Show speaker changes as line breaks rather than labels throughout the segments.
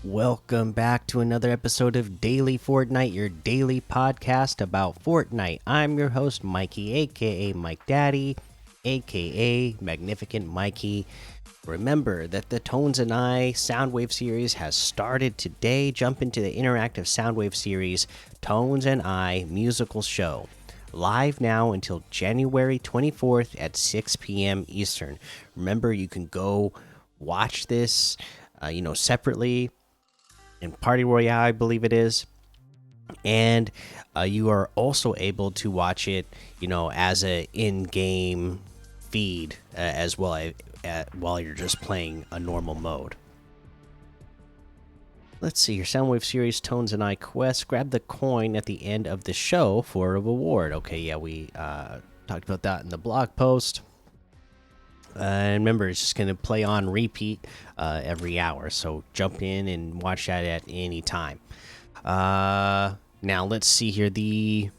Welcome back to another episode of Daily Fortnite, your daily podcast about Fortnite. I'm your host, Mikey, aka Mike Daddy, aka Magnificent Mikey. Remember that the Tones and I Soundwave series has started today. Jump into the interactive Soundwave series, Tones and I Musical Show. Live now until January 24th at 6 p.m. Eastern. Remember, you can go watch this, separately in Party Royale, I believe it is, and you are also able to watch it, as a in-game feed as well while you're just playing a normal mode. Let's see your Soundwave series Tones and I quest. Grab the coin at the end of the show for a reward. Okay, yeah, we talked about that in the blog post. And remember, it's just going to play on repeat every hour. So jump in and watch that at any time. Now, let's see here. The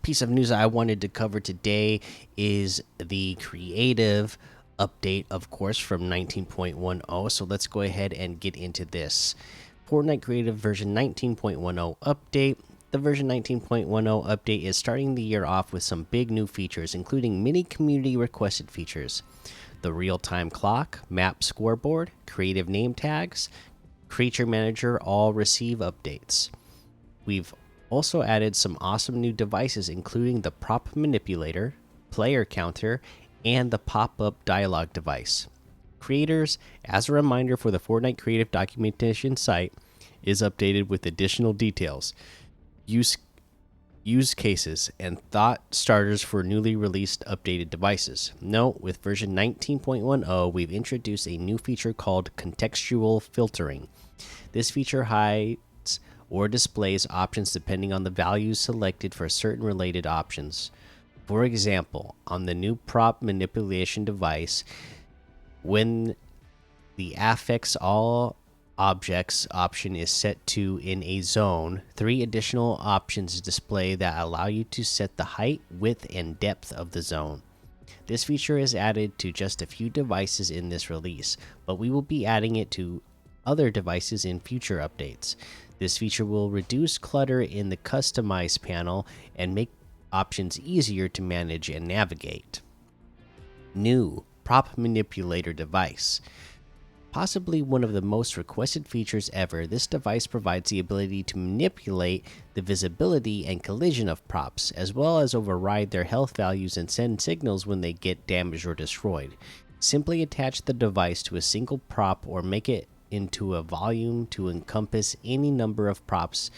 piece of news I wanted to cover today is the creative update, of course, from 19.10. So let's go ahead and get into this. Fortnite Creative version 19.10 update. The version 19.10 update is starting the year off with some big new features, including many community requested features. The real-time clock, map scoreboard, creative name tags, creature manager all receive updates. We've also added some awesome new devices, including the prop manipulator, player counter, and the PopUp Dialog device. Creators, as a reminder for the Fortnite Creative documentation site, is updated with additional details, use cases, and thought starters for newly released updated devices. Note, with version 19.10, we've introduced a new feature called contextual filtering. This feature hides or displays options depending on the values selected for certain related options. For example, on the new prop manipulation device, when the affects all objects option is set to in a zone, 3 additional options display that allow you to set the height, width, and depth of the zone. This feature is added to just a few devices in this release, but we will be adding it to other devices in future updates. This feature will reduce clutter in the customize panel and make options easier to manage and navigate. New prop manipulator device. Possibly one of the most requested features ever, this device provides the ability to manipulate the visibility and collision of props, as well as override their health values and send signals when they get damaged or destroyed. Simply attach the device to a single prop or make it into a volume to encompass any number of props,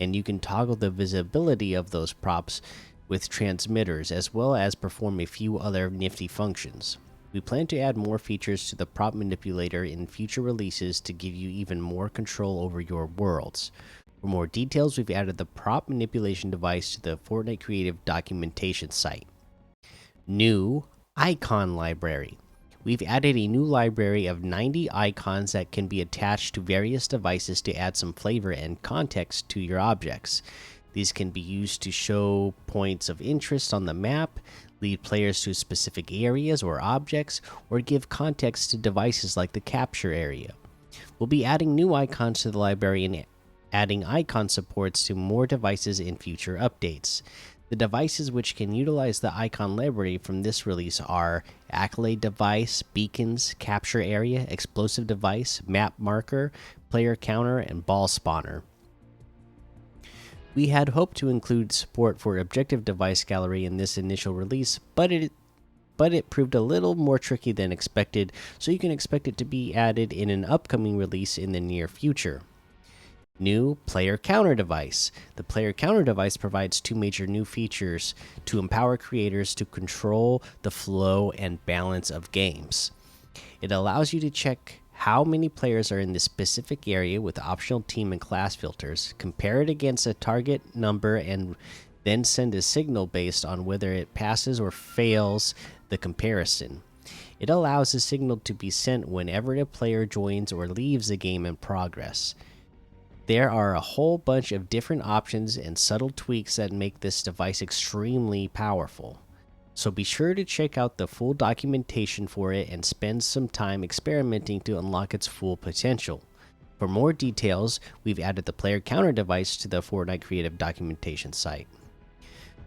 and you can toggle the visibility of those props with transmitters, as well as perform a few other nifty functions. We plan to add more features to the prop manipulator in future releases to give you even more control over your worlds. For more details, we've added the prop manipulation device to the Fortnite Creative documentation site. New icon library. We've added a new library of 90 icons that can be attached to various devices to add some flavor and context to your objects. These can be used to show points of interest on the map, lead players to specific areas or objects, or give context to devices like the capture area. We'll be adding new icons to the library and adding icon supports to more devices in future updates. The devices which can utilize the icon library from this release are Accolade device, beacons, capture area, explosive device, map marker, player counter, and ball spawner. We had hoped to include support for objective device gallery in this initial release, but it proved a little more tricky than expected, so you can expect it to be added in an upcoming release in the near future. New player counter device. The player counter device provides 2 major new features to empower creators to control the flow and balance of games. It allows you to check how many players are in this specific area with optional team and class filters, compare it against a target number, and then send a signal based on whether it passes or fails the comparison. It allows a signal to be sent whenever a player joins or leaves the game in progress. There are a whole bunch of different options and subtle tweaks that make this device extremely powerful. So be sure to check out the full documentation for it and spend some time experimenting to unlock its full potential. For more details, we've added the player counter device to the Fortnite Creative documentation site.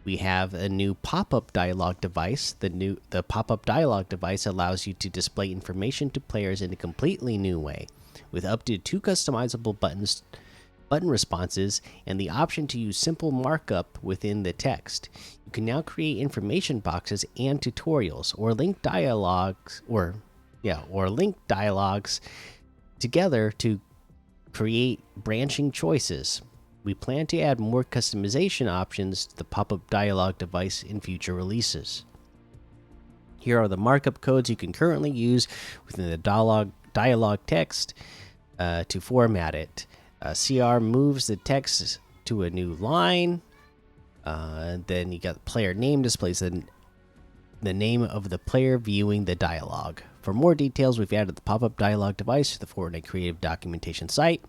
We have a new pop-up dialog device. The pop-up dialog device allows you to display information to players in a completely new way, with up to 2 customizable button responses, and the option to use simple markup within the text. You can now create information boxes and tutorials, or link dialogues together to create branching choices. We plan to add more customization options to the pop-up dialog device in future releases. Here are the markup codes you can currently use within the dialog text to format it. CR moves the text to a new line. Then you got the player name displays the name of the player viewing the dialogue. For more details, we've added the pop-up dialog device to the Fortnite Creative documentation site.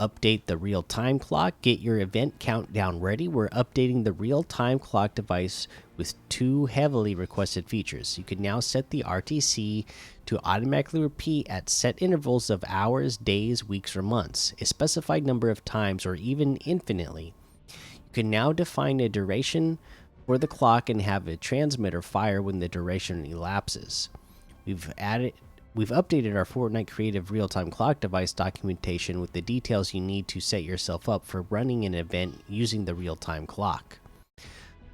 Update the real-time clock. Get your event countdown ready. We're updating the real-time clock device with 2 heavily requested features. You can now set the RTC to automatically repeat at set intervals of hours, days, weeks, or months, a specified number of times, or even infinitely. You can now define a duration for the clock and have a transmitter fire when the duration elapses. We've updated our Fortnite Creative real-time clock device documentation with the details you need to set yourself up for running an event using the real-time clock.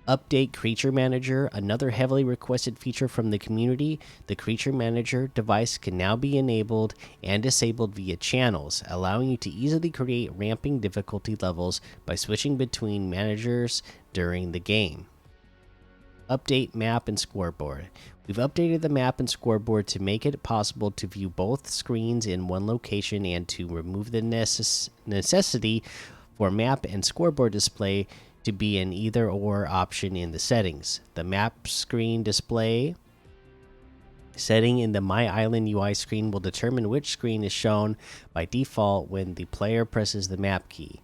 Update Creature Manager, another heavily requested feature from the community. The Creature Manager device can now be enabled and disabled via channels, allowing you to easily create ramping difficulty levels by switching between managers during the game. Update Map and Scoreboard. We've updated the map and scoreboard to make it possible to view both screens in one location and to remove the necessity for map and scoreboard display to be an either-or option in the settings. The map screen display setting in the My Island UI screen will determine which screen is shown by default when the player presses the map key,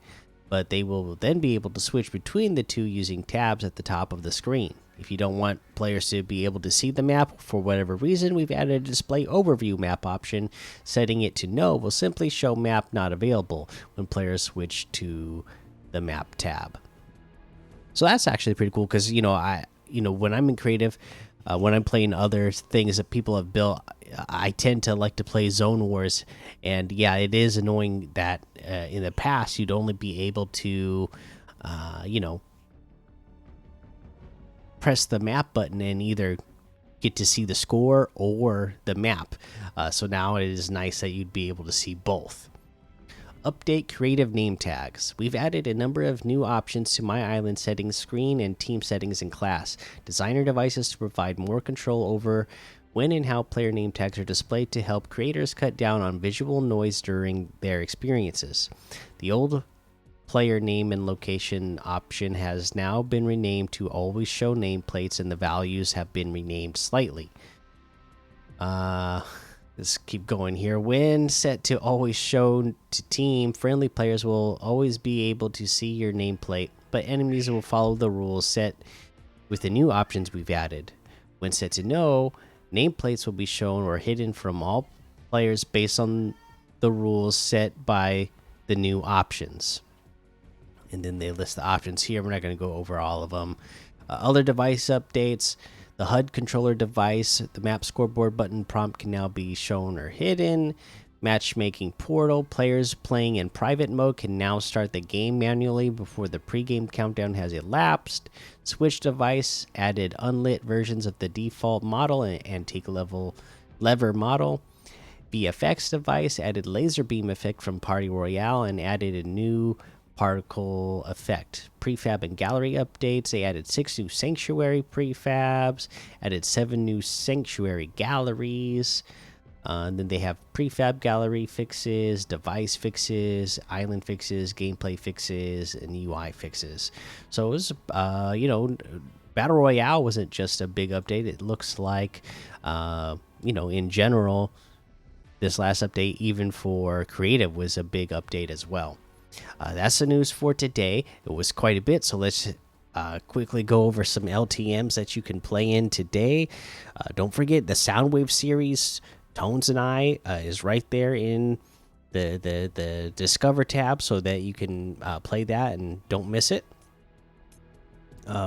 but they will then be able to switch between the two using tabs at the top of the screen. If you don't want players to be able to see the map for whatever reason, we've added a display overview map option. Setting it to no will simply show map not available when players switch to the map tab. So that's actually pretty cool because when I'm in creative, when I'm playing other things that people have built, I tend to like to play Zone Wars, and yeah, it is annoying that in the past you'd only be able to, press the map button and either get to see the score or the map. So now it is nice that you'd be able to see both. Update creative name tags. We've added a number of new options to My Island settings screen and team settings in class. Designer devices to provide more control over when and how player name tags are displayed to help creators cut down on visual noise during their experiences. The old player name and location option has now been renamed to always show nameplates, and the values have been renamed slightly. Let's keep going here. When set to always show to team, friendly players will always be able to see your nameplate, but enemies will follow the rules set with the new options we've added. When set to no, nameplates will be shown or hidden from all players based on the rules set by the new options. And then they list the options here. We're not going to go over all of them. Other device updates. The HUD controller device, the map scoreboard button prompt can now be shown or hidden. Matchmaking portal. Players playing in private mode can now start the game manually before the pregame countdown has elapsed. Switch device added unlit versions of the default model and antique lever model. VFX device added laser beam effect from Party Royale and added a new particle effect. Prefab and gallery updates. They added 6 new sanctuary prefabs, added 7 new sanctuary galleries. And then they have prefab gallery fixes, device fixes, island fixes, gameplay fixes, and UI fixes. So it was, Battle Royale wasn't just a big update. It looks like, in general, this last update, even for creative, was a big update as well. That's the news for today. It was quite a bit, so let's quickly go over some LTMs that you can play in today. Don't forget the Soundwave series, Tones and I, is right there in the Discover tab so that you can play that and don't miss it.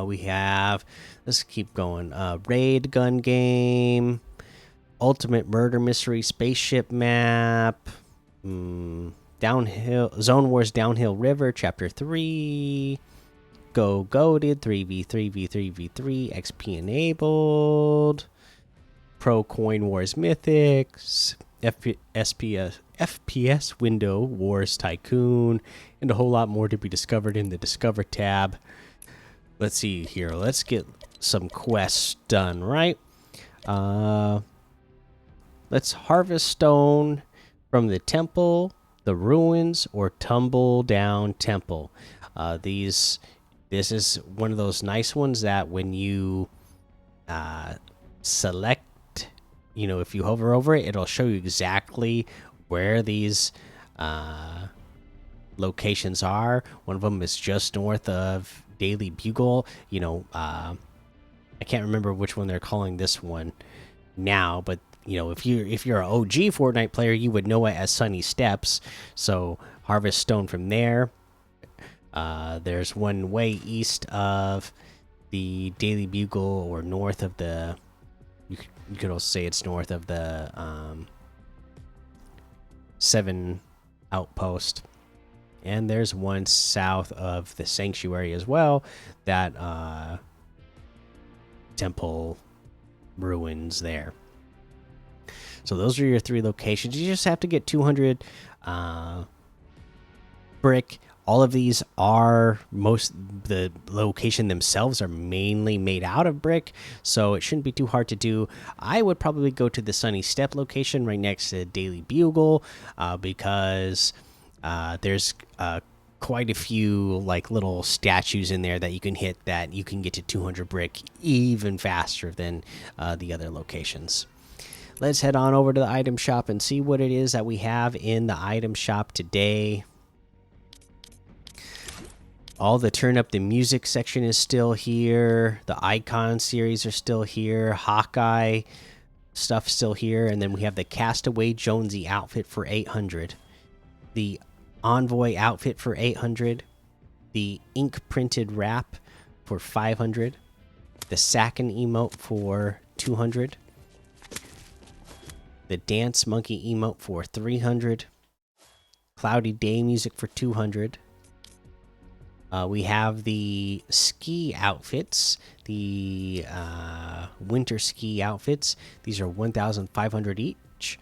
We have, let's keep going. Raid gun game, Ultimate Murder Mystery spaceship map, downhill Zone Wars Downhill River Chapter 3, Go Goated 3v3v3v3 XP enabled, Pro Coin Wars Mythics, FPS Window Wars Tycoon, and a whole lot more to be discovered in the Discover tab. Let's see here. Let's get some quests done, right? Let's harvest stone from the temple, the ruins, or tumble down temple. This is one of those nice ones that when you select, if you hover over it, it'll show you exactly where these locations are. One of them is just north of Daily Bugle. I can't remember which one they're calling this one now, but if you're an OG Fortnite player, you would know it as Sunny Steps. So harvest stone from there. There's one way east of the Daily Bugle, or north of the. You could also say it's north of the 7 outpost. And there's one south of the sanctuary as well, that temple ruins there. So those are your 3 locations. You just have to get 200 brick. All of these are the location themselves are mainly made out of brick, so it shouldn't be too hard to do. I would probably go to the Sunny Step location right next to Daily Bugle, because there's quite a few like little statues in there that you can hit, that you can get to 200 brick even faster than the other locations. Let's head on over to the item shop and see what it is that we have in the item shop today. All the turn up the music section is still here. The icon series are still here. Hawkeye stuff still here, and then we have the Castaway Jonesy outfit for 800. The Envoy outfit for 800, the ink printed wrap for 500, the Sacken emote for 200, the Dance Monkey emote for 300, Cloudy Day music for 200. We have the ski outfits, the winter ski outfits. These are 1,500 each.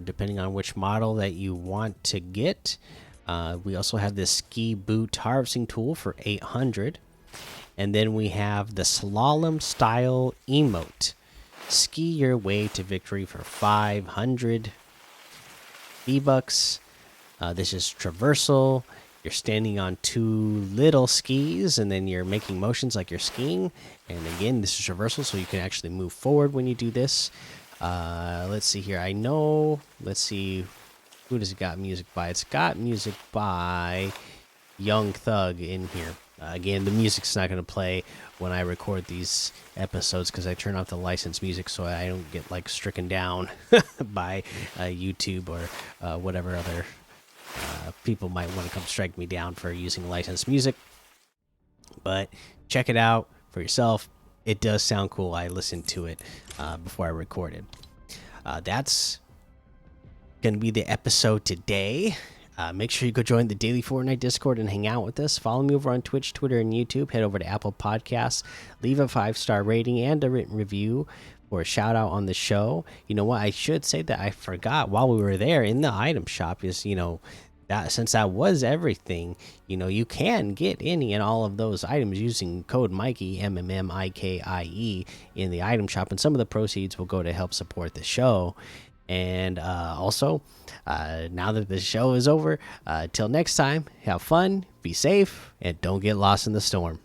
Depending on which model that you want to get. We also have this ski boot harvesting tool for 800, and then we have the slalom style emote, ski your way to victory for 500 V-bucks. This is traversal. You're standing on 2 little skis, and then you're making motions like you're skiing. And again, this is traversal, so you can actually move forward when you do this. Let's see here. Let's see, who does it got music by? It's got music by Young Thug in here. Again, the music's not going to play when I record these episodes, because I turn off the licensed music so I don't get like stricken down by YouTube or whatever other people might want to come strike me down for using licensed music. But check it out for yourself. It does sound cool. I listened to it before I recorded. That's going to be the episode today. Make sure you go join the Daily Fortnite Discord and hang out with us. Follow me over on Twitch, Twitter, and YouTube. Head over to Apple Podcasts. Leave a 5-star rating and a written review for a shout out on the show. You know what? I should say that I forgot while we were there in the item shop is, that since that was everything, you can get any and all of those items using code Mikey, MMMIKIE, in the item shop, and some of the proceeds will go to help support the show. And also, now that the show is over, till next time, have fun, be safe, and don't get lost in the storm.